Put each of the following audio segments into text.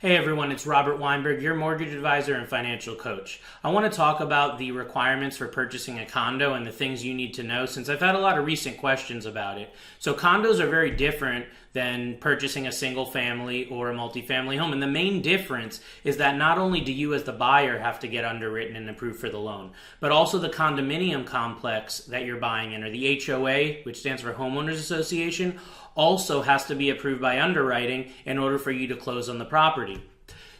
Hey everyone, it's Robert Weinberg, your mortgage advisor and financial coach. I want to talk about the requirements for purchasing a condo and the things you need to know since I've had a lot of recent questions about it. So condos are very different than purchasing a single family or a multifamily home. And the main difference is that not only do you as the buyer have to get underwritten and approved for the loan, but also the condominium complex that you're buying in, or the HOA, which stands for Homeowners Association, also has to be approved by underwriting in order for you to close on the property.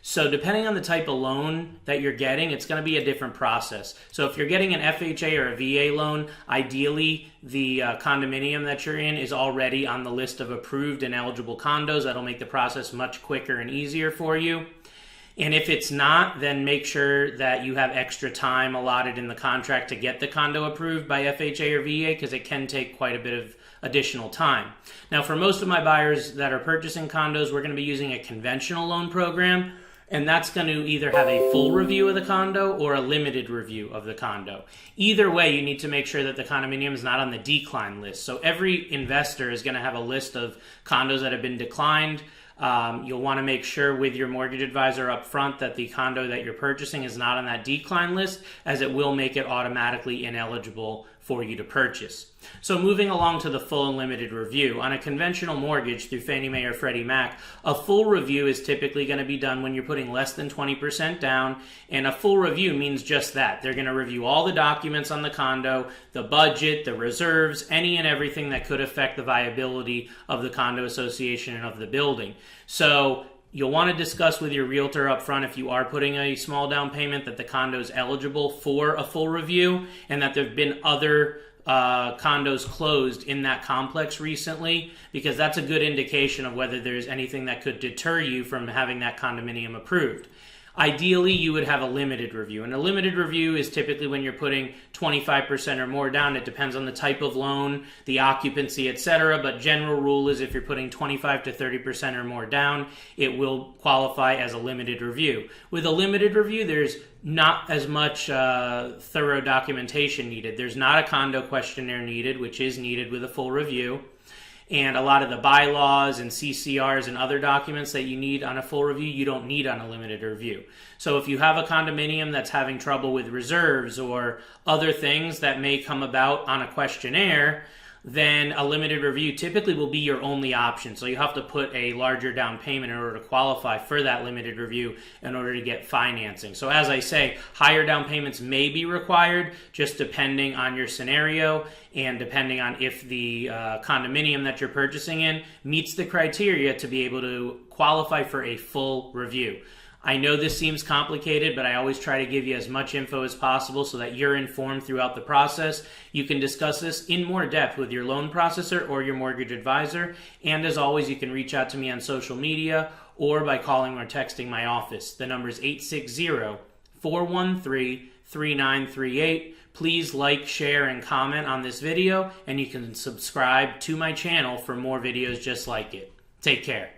So depending on the type of loan that you're getting, it's going to be a different process. So if you're getting an FHA or a VA loan, ideally the condominium that you're in is already on the list of approved and eligible condos. That'll make the process much quicker and easier for you. And if it's not, then make sure that you have extra time allotted in the contract to get the condo approved by FHA or VA, because it can take quite a bit of additional time. Now, for most of my buyers that are purchasing condos, we're going to be using a conventional loan program, and that's going to either have a full review of the condo or a limited review of the condo. Either way, you need to make sure that the condominium is not on the decline list. So every investor is going to have a list of condos that have been declined. You'll want to make sure with your mortgage advisor up front that the condo that you're purchasing is not on that decline list, as it will make it automatically ineligible for you to purchase. So moving along to the full and limited review. On a conventional mortgage through Fannie Mae or Freddie Mac, a full review is typically going to be done when you're putting less than 20% down, and a full review means just that. They're going to review all the documents on the condo, the budget, the reserves, any and everything that could affect the viability of the condo association and of the building. So you'll want to discuss with your realtor up front, if you are putting a small down payment, that the condo is eligible for a full review and that there have been other condos closed in that complex recently, because that's a good indication of whether there's anything that could deter you from having that condominium approved. Ideally, you would have a limited review, and a limited review is typically when you're putting 25% or more down. It depends on the type of loan, the occupancy, etc., but general rule is if you're putting 25 to 30% or more down, it will qualify as a limited review. With a limited review, there's not as much thorough documentation needed. There's not a condo questionnaire needed, which is needed with a full review. And a lot of the bylaws and CCRs and other documents that you need on a full review, you don't need on a limited review. So if you have a condominium that's having trouble with reserves or other things that may come about on a questionnaire, then a limited review typically will be your only option. So you have to put a larger down payment in order to qualify for that limited review in order to get financing. So as I say, higher down payments may be required, just depending on your scenario and depending on if the condominium that you're purchasing in meets the criteria to be able to qualify for a full review. I know this seems complicated, but I always try to give you as much info as possible so that you're informed throughout the process. You can discuss this in more depth with your loan processor or your mortgage advisor. And as always, you can reach out to me on social media or by calling or texting my office. The number is 860-413-3938. Please like, share, and comment on this video, and you can subscribe to my channel for more videos just like it. Take care.